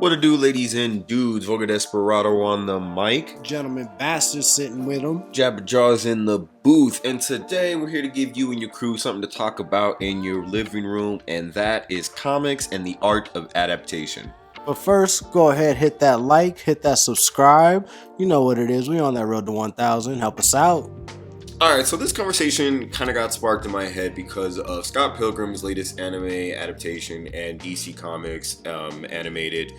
What to do, ladies and dudes? Vulgar Desperado on the mic. Gentleman Bastard sitting with him. Jawz in the booth. And today we're here to give you and your crew something to talk about in your living room. And that is comics and the art of adaptation. But first, go ahead, hit that like, hit that subscribe. You know what it is. We on that road to 1,000. Help us out. Alright, so this conversation kind of got sparked in my head because of Scott Pilgrim's latest anime adaptation and DC Comics animated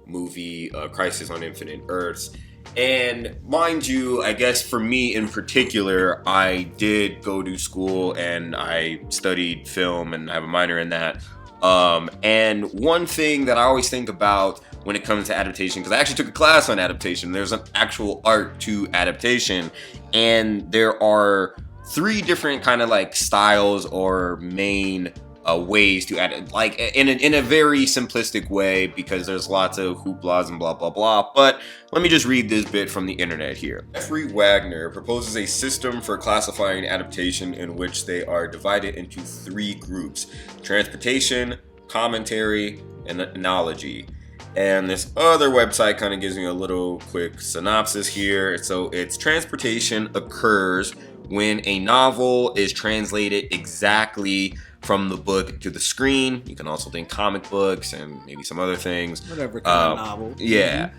movie, Crisis on Infinite Earths. And mind you, I guess for me in particular, I did go to school and I studied film and I have a minor in that. And one thing that I always think about when it comes to adaptation, because I actually took a class on adaptation, there's an actual art to adaptation, and there are three different kind of like styles or main ways to add, like in a very simplistic way, because there's lots of hooplas and blah blah blah. But let me just read this bit from the internet here. Jeffrey Wagner proposes a system for classifying adaptation in which they are divided into three groups: transportation, commentary, and analogy. And this other website kind of gives me a little quick synopsis here. So it's transportation occurs when a novel is translated exactly from the book to the screen. You can also think comic books and maybe some other things. Whatever kind of novel. Yeah.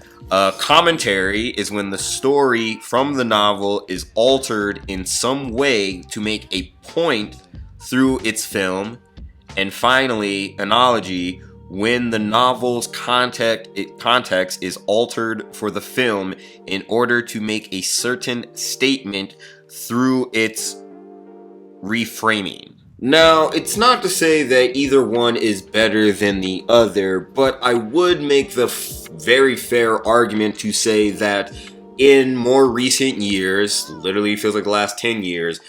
Commentary is when the story from the novel is altered in some way to make a point through its film. And finally, analogy, when the novel's context is altered for the film in order to make a certain statement through its reframing. Now, it's not to say that either one is better than the other, but I would make the very fair argument to say that in more recent years, literally feels like the last 10 years,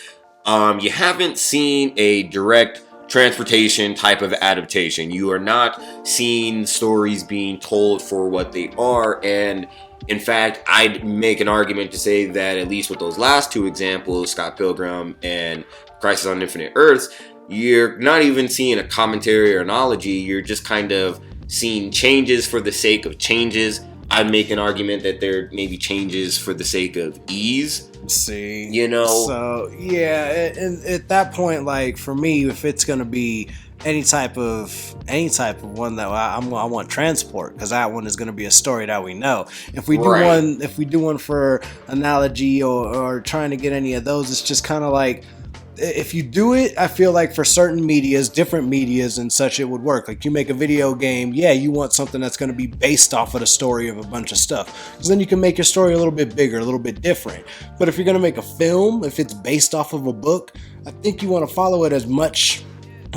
you haven't seen a direct transportation type of adaptation. You are not seeing stories being told for what they are, and in fact, I'd make an argument to say that at least with those last two examples, Scott Pilgrim and Crisis on Infinite Earths, you're not even seeing a commentary or analogy. You're just kind of seeing changes for the sake of changes. I'd make an argument that there may be changes for the sake of ease. See, you know, so yeah, and at that point, like for me, if it's gonna be any type of one that I want transport, because that one is going to be a story that we know. If we do one for analogy or trying to get any of those, it's just kind of like, if you do it, I feel like for certain different medias and such, it would work. Like you make a video game, yeah, you want something that's going to be based off of the story of a bunch of stuff, because then you can make your story a little bit bigger, a little bit different. But if you're going to make a film, if it's based off of a book, I think you want to follow it as much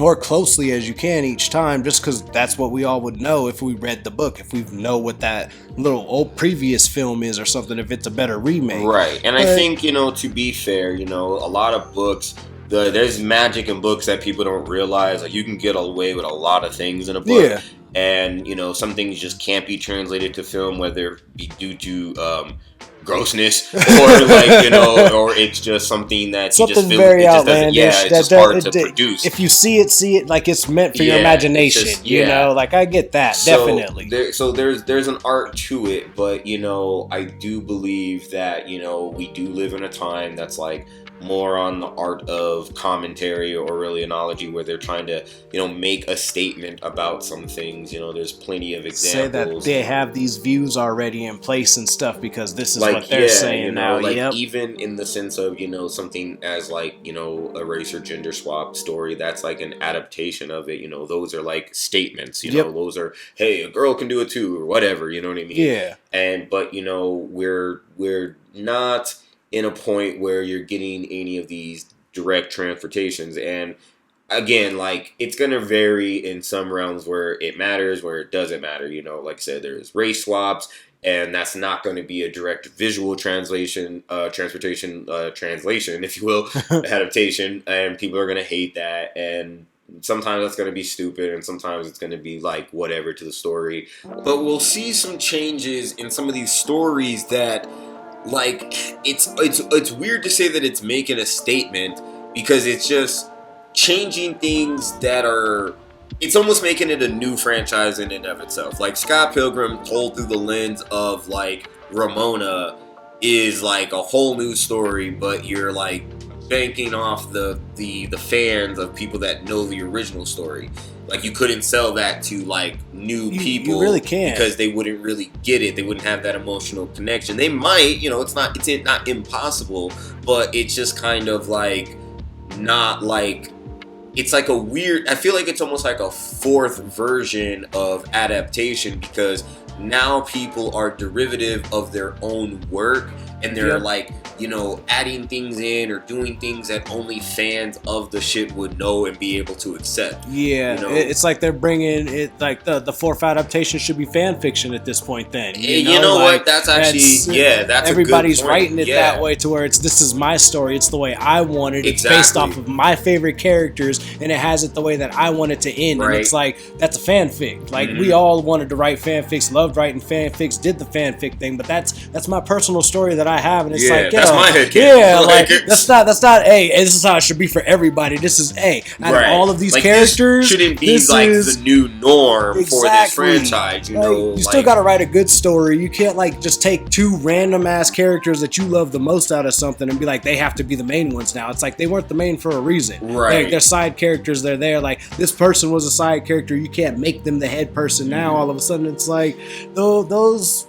or closely as you can each time, just because that's what we all would know if we read the book, if we know what that little old previous film is or something, if it's a better remake. Right. And I think, to be fair, a lot of books, there's magic in books that people don't realize. Like you can get away with a lot of things in a book. Yeah. And, some things just can't be translated to film, whether it be due to grossness or or it's just something that something you just feel very it just outlandish. It's just hard to produce. If you see it like it's meant for your imagination. Just, like I get that, definitely. There's an art to it, but I do believe that we do live in a time that's like more on the art of commentary or really analogy, where they're trying to make a statement about some things. There's plenty of examples. Say that they have these views already in place and stuff, because this is what they're saying now. Even in the sense of something as like a race or gender swap story, that's like an adaptation of it. Those are like statements. Those are, hey, a girl can do it too, or whatever. You know what I mean? Yeah. But we're not in a point where you're getting any of these direct transportations. And again, like it's going to vary in some realms where it matters, where it doesn't matter. Like I said, there's race swaps, and that's not going to be a direct visual translation, transportation, translation, if you will, adaptation. And people are going to hate that. And sometimes that's going to be stupid, and sometimes it's going to be like whatever to the story. But we'll see some changes in some of these stories that, like, it's weird to say that it's making a statement, because it's just changing things that are it's almost making it a new franchise in and of itself. Like Scott Pilgrim told through the lens of like Ramona is like a whole new story, but you're like banking off the fans of people that know the original story. Like you couldn't sell that to like new people. You really can't, because they wouldn't really get it. They wouldn't have that emotional connection. They might, it's not impossible, but it's just kind of like not like. It's like a weird, I feel like it's almost like a fourth version of adaptation, because now people are derivative of their own work, and they're like, adding things in or doing things that only fans of the shit would know and be able to accept. Yeah, it's like they're bringing it, like the fourth adaptation should be fan fiction at this point then. You know what? That's actually, that's everybody's a good point. writing it that way to where this is my story. It's the way I want it. It's based off of my favorite characters, and it has it the way that I want it to end. Right. And it's like, that's a fanfic. Like, we all wanted to write fanfics, loved writing fanfics, did the fanfic thing, but that's my personal story that I have, and it's like, that's my head. Yeah, like that's not this is how it should be for everybody. This is out of all of these characters, this shouldn't be like the new norm for this franchise. You still got to write a good story. You can't like just take two random ass characters that you love the most out of something and be like, they have to be the main ones now. It's like they weren't the main for a reason. Right? They're side characters. They're there. Like, this person was a side character. You can't make them the head person now. All of a sudden, it's like those.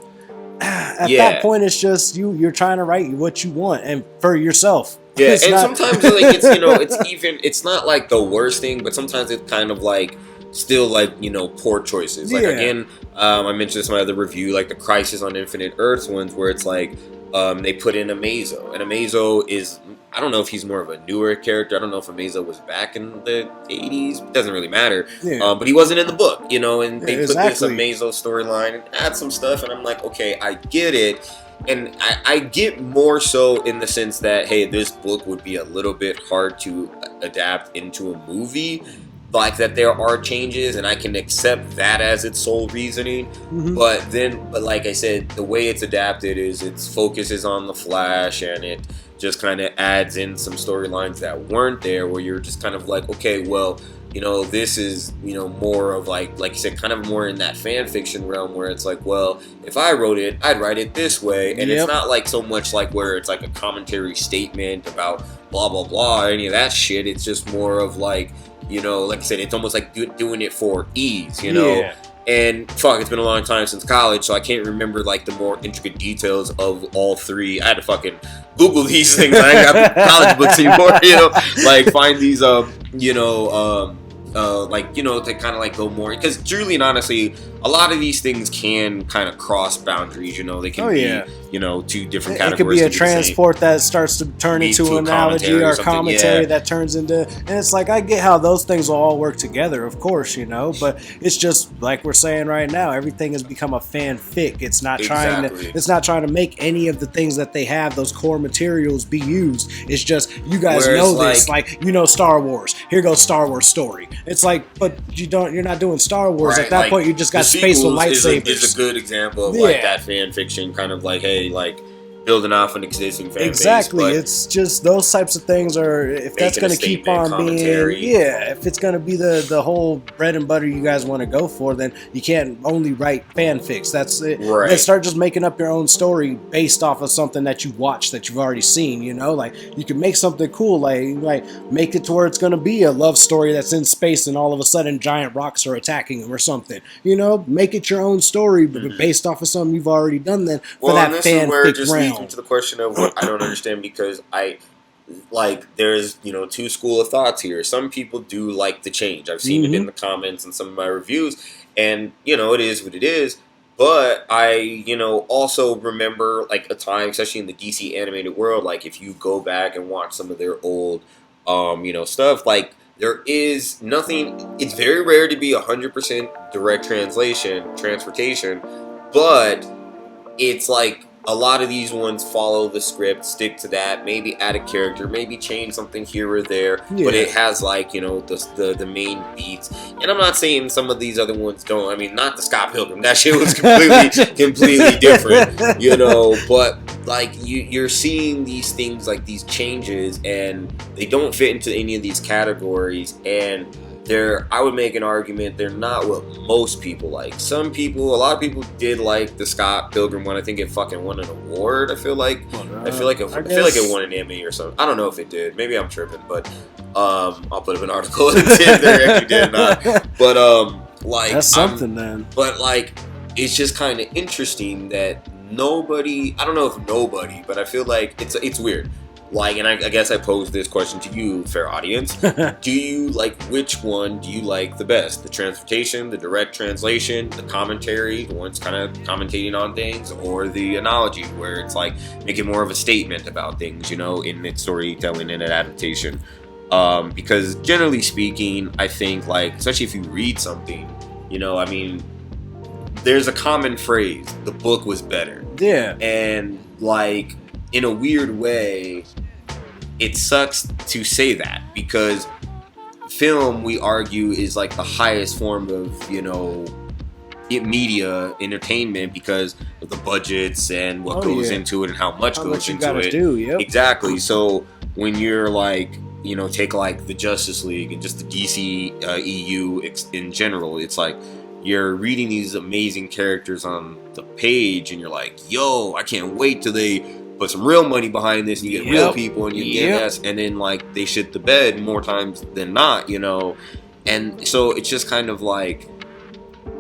At that point, it's just you're trying to write what you want and for yourself. Yeah, sometimes like it's not like the worst thing, but sometimes it's kind of like still like poor choices. Like again, I mentioned this in my other review, like the Crisis on Infinite Earths ones, where it's like they put in Amazo, and Amazo is, I don't know if he's more of a newer character. I don't know if Amazo was back in the 80s. It doesn't really matter. Yeah. But he wasn't in the book, and they put this Amazo storyline and add some stuff, and I'm like, okay, I get it. And I get more so in the sense that, hey, this book would be a little bit hard to adapt into a movie. Like that there are changes, and I can accept that as its sole reasoning. But like I said, the way it's adapted is its focus is on the Flash, and it just kind of adds in some storylines that weren't there, where you're just kind of like, okay, well, this is, more of like you said, kind of more in that fan fiction realm, where it's like, well, if I wrote it, I'd write it this way. And it's not like so much like where it's like a commentary statement about blah, blah, blah, any of that shit. It's just more of like, like I said, it's almost like doing it for ease, Yeah. And fuck, it's been a long time since college, so I can't remember like the more intricate details of all three. I had to fucking Google these things. I ain't got college books anymore, like find these, to kind of like go more, because truly and honestly, a lot of these things can kind of cross boundaries. They can be, two different categories. It could be a transport that starts to turn into an analogy or commentary that turns into, and it's like, I get how those things will all work together, of course, but it's just like we're saying right now, everything has become a fanfic. It's not trying to make any of the things that they have, those core materials, be used. It's just, you guys know this, like Star Wars. Here goes Star Wars story. It's like, but you're not doing Star Wars at that point. You just got space with lightsabers. Is a good example of like that fan fiction, kind of like, hey, like building off an existing fan base. It's just those types of things are, if that's going to keep on being, if it's going to be the whole bread and butter you guys want to go for, then you can't only write fanfics. That's it. Right. Then start just making up your own story based off of something that you watched, that you've already seen. Like you can make something cool, like make it to where it's going to be a love story that's in space, and all of a sudden giant rocks are attacking them or something. Make it your own story, but based off of something you've already done. Then for that fanfic realm. To the question of what I don't understand, because there's two school of thoughts here. Some people do like the change. I've seen it in the comments and some of my reviews, and it is what it is. But I also remember like a time, especially in the DC animated world, like if you go back and watch some of their old stuff, like there is nothing, it's very rare to be 100% direct transportation, but it's like a lot of these ones follow the script, stick to that, maybe add a character, maybe change something here or there, but it has like, the main beats. And I'm not saying some of these other ones don't. I mean, not the Scott Pilgrim. That shit was completely different, but like you're seeing these things, like these changes, and they don't fit into any of these categories. And I would make an argument they're not what most people like. A lot of people did like the Scott Pilgrim one. I think it fucking won an award. I feel like it won an Emmy or something. I don't know if it did. Maybe I'm tripping, but I'll put up an article and see if they actually did or not. But like that's something then. But like, it's just kind of interesting that nobody. I don't know if nobody, but I feel like it's weird. Like, and I guess I posed this question to you, fair audience. Do you like, which one do you like the best? The transportation, the direct translation, the commentary, the ones kind of commentating on things, or the analogy where it's like making more of a statement about things, you know, in its storytelling and adaptation? Because generally speaking, I think, like, especially if you read something, you know, I mean, there's a common phrase, the book was better. Yeah. And like, in a weird way, it sucks to say that, because film, we argue, is like the highest form of, you know, media entertainment because of the budgets and what goes into it and how much goes into it. Yep. Exactly. So when you're like, you know, take like the Justice League and just the DC EU in general, it's like you're reading these amazing characters on the page and you're like, yo, I can't wait till they put some real money behind this and you get real people and you get this, and then like they shit the bed more times than not, you know. And so it's just kind of like,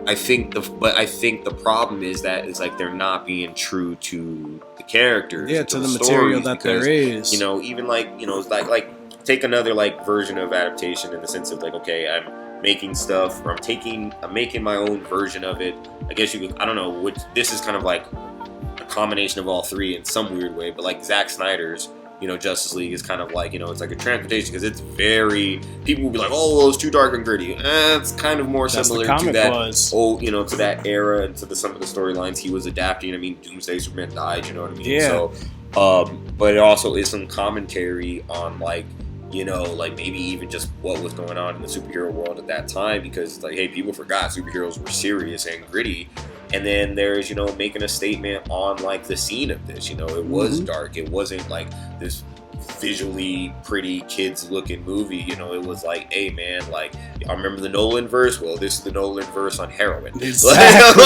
I think the problem is that it's like they're not being true to the characters, to the material that there is. You know, even like, you know, it's like take another like version of adaptation in the sense of like, okay, I'm making stuff, or I'm making my own version of it. I guess you could, I don't know, which this is kind of like a combination of all three in some weird way, but like Zack Snyder's, you know, Justice League is kind of like, you know, it's like a transportation because it's very, people will be like, oh, well, it's too dark and gritty. It's kind of more similar to that old, you know, to that era and to some of the storylines he was adapting. I mean, Doomsday Superman died, you know what I mean? Yeah. So, but it also is some commentary on like, you know, like maybe even just what was going on in the superhero world at that time, because like, hey, people forgot superheroes were serious and gritty. And then there's, you know, making a statement on like the scene of this, you know, it was dark. It wasn't like this visually pretty kids looking movie, you know. It was like, hey man, like, I remember the Nolan verse. Well, this is the Nolan verse on heroin. Exactly.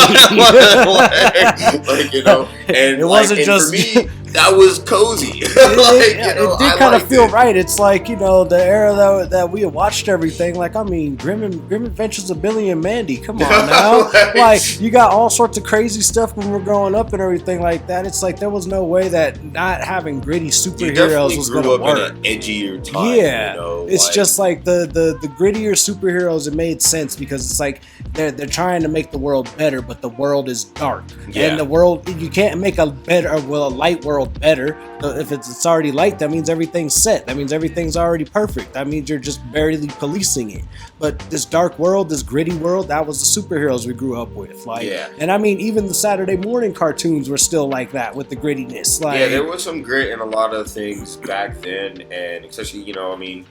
like, you know, and it like, wasn't and just for me, that was cozy. Like, you know, it did kind of feel right. It's like, you know, the era that we had watched everything. Like, I mean, Grim Adventures of Billy and Mandy. Come on now. Like, you got all sorts of crazy stuff when we're growing up and everything like that. It's like there was no way that not having gritty superheroes was going to work. In an edgier time, yeah, you know, it's like, just like the grittier superheroes. It made sense because it's like they're trying to make the world better, but the world is dark, and the world, you can't make a light world better. If it's already light, that means everything's set. That means everything's already perfect. That means you're just barely policing it. But this dark world, this gritty world, that was the superheroes we grew up with. Like, and I mean, even the Saturday morning cartoons were still like that with the grittiness. Like, yeah, there was some grit in a lot of things back then, and especially, you know, I mean,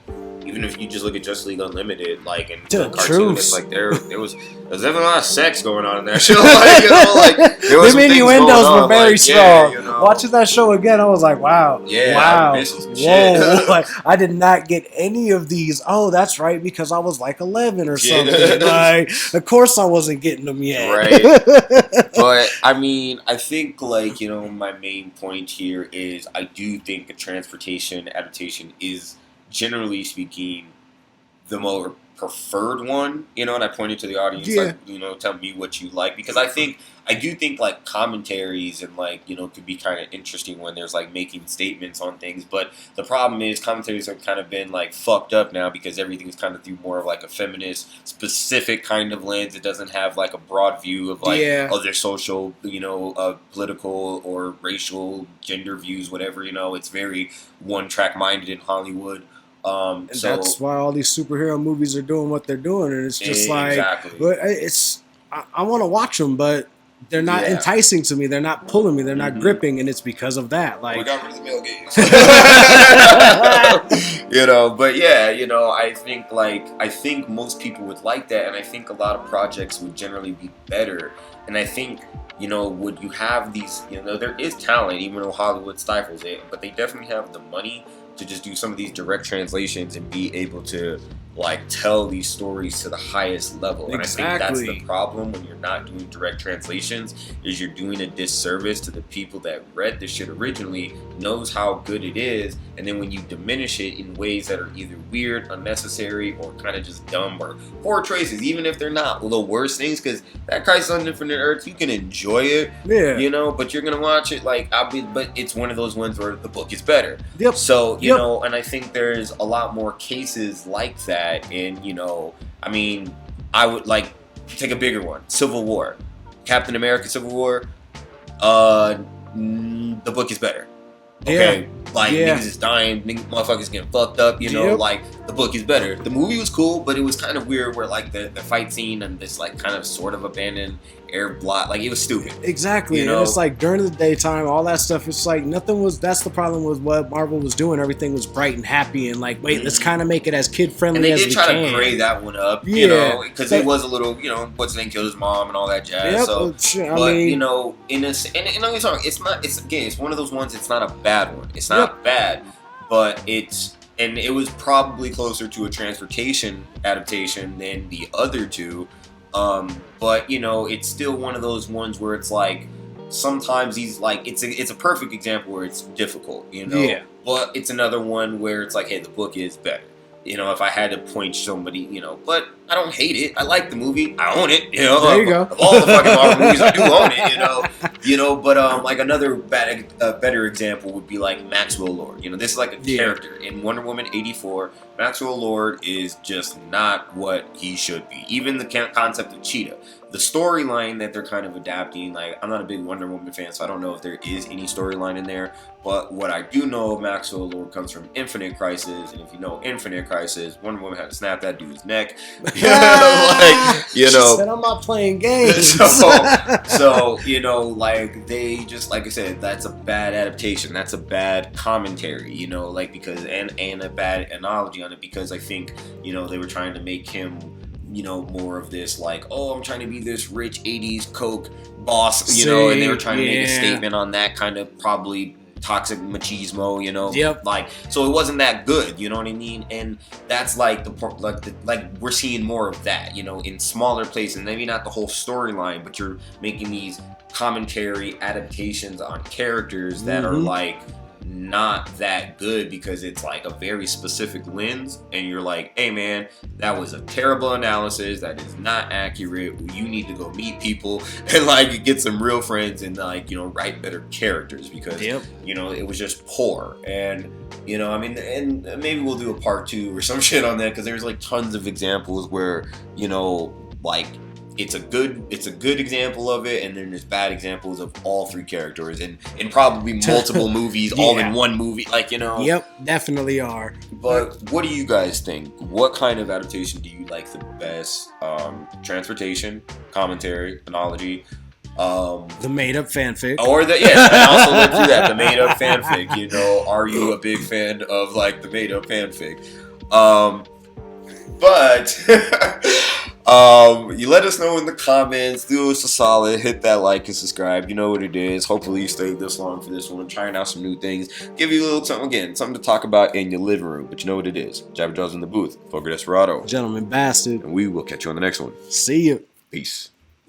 even if you just look at Justice League Unlimited, like in the cartoon, it's like there was definitely a lot of sex going on in that show. Like, you know, like there was the innuendos were very like, strong. Yeah, you know. Watching that show again, I was like, wow, wow, whoa. Like, I did not get any of these. Oh, that's right, because I was like 11 or something. Like, of course I wasn't getting them yet. Right. But I mean, I think, like, you know, my main point here is I do think a transportation adaptation is, generally speaking, the more preferred one, you know, and I pointed to the audience, like, you know, tell me what you like, because I do think like commentaries and like, you know, could be kind of interesting when there's like making statements on things, but the problem is commentaries have kind of been like fucked up now because everything's kind of through more of like a feminist specific kind of lens. It doesn't have like a broad view of like other social, you know, political or racial, gender views, whatever, you know. It's very one track minded in Hollywood. And so that's why all these superhero movies are doing what they're doing, and it's just like, but it's, I want to watch them, but they're not enticing to me. They're not pulling me. They're not gripping, and it's because of that. Like, we got rid of the male gaze. You know, but yeah, you know, I think most people would like that, and I think a lot of projects would generally be better. And I think, you know, would you have these, you know, there is talent, even though Hollywood stifles it, but they definitely have the money to just do some of these direct translations and be able to like tell these stories to the highest level. And I think that's the problem when you're not doing direct translations, is you're doing a disservice to the people that read the shit originally, knows how good it is, and then when you diminish it in ways that are either weird, unnecessary, or kind of just dumb or poor choices, even if they're not the worst things, because that Crisis on Infinite Earths, you can enjoy it, you know, but you're gonna watch it like but it's one of those ones where the book is better. So you know, and I think there's a lot more cases like that. And you know, I mean, I would like take a bigger one, Civil War, Captain America Civil War. The book is better. Okay, like niggas is dying, motherfuckers getting fucked up, you know, like the book is better. The movie was cool, but it was kind of weird where like the fight scene and this like kind of sort of abandoned air blot, like it was stupid. Exactly, you know? And it's like during the daytime, all that stuff, it's like nothing was, that's the problem with what Marvel was doing. Everything was bright and happy and like, wait, let's kind of make it as kid friendly as we can. And they did try to gray that one up, you know, because it was a little, you know, what's his name killed his mom and all that jazz. So, but you know, in a, and don't get me wrong, it's not, it's again, it's one of those ones. It's not a bad one. It's not bad, but it's, and it was probably closer to a transportation adaptation than the other two. But you know, it's still one of those ones where it's like sometimes he's like it's a perfect example where it's difficult, you know. But it's another one where it's like, hey, the book is better. You know, if I had to point somebody, you know, but I don't hate it. I like the movie. I own it. You know, there you go. Of all the fucking Marvel movies, I do own it. You know. But like another better example would be like Maxwell Lord. You know, this is like a character in Wonder Woman '84. Maxwell Lord is just not what he should be. Even the concept of Cheetah, the storyline that they're kind of adapting. Like, I'm not a big Wonder Woman fan, so I don't know if there is any storyline in there. But what I do know, Maxwell Lord comes from Infinite Crisis, and if you know Infinite Crisis, Wonder Woman had to snap that dude's neck. Like, you know, she said, I'm not playing games. So you know, like they just, like I said, that's a bad adaptation. That's a bad commentary. You know, like because and a bad analogy on it, because I think, you know, they were trying to make him, you know, more of this like, oh, I'm trying to be this rich 80s Coke boss, you know, and they were trying to make a statement on that kind of probably toxic machismo, you know, like, so it wasn't that good, you know what I mean? And that's like like we're seeing more of that, you know, in smaller places, maybe not the whole storyline, but you're making these commentary adaptations on characters that are like not that good because it's like a very specific lens, and you're like, hey man, that was a terrible analysis, that is not accurate, you need to go meet people and like get some real friends and like, you know, write better characters, because you know, it was just poor. And you know, I mean, and maybe we'll do a part 2 or some shit on that, because there's like tons of examples where, you know, like it's a good example of it, and then there's bad examples of all 3 characters in probably multiple movies, all in one movie, like, you know. Definitely are. But what do you guys think? What kind of adaptation do you like the best? Transportation, commentary, analogy, the made-up fanfic, or I also went through that, the made-up fanfic. You know, are you a big fan of like the made-up fanfic? But you let us know in the comments. Do us a solid, hit that like and subscribe. You know what it is. Hopefully you stayed this long for this one, trying out some new things, give you a little something to talk about in your living room. But you know what it is. Jawz in the booth, Fogger Desperado, Gentleman Bastard, and we will catch you on the next one. See you. Peace.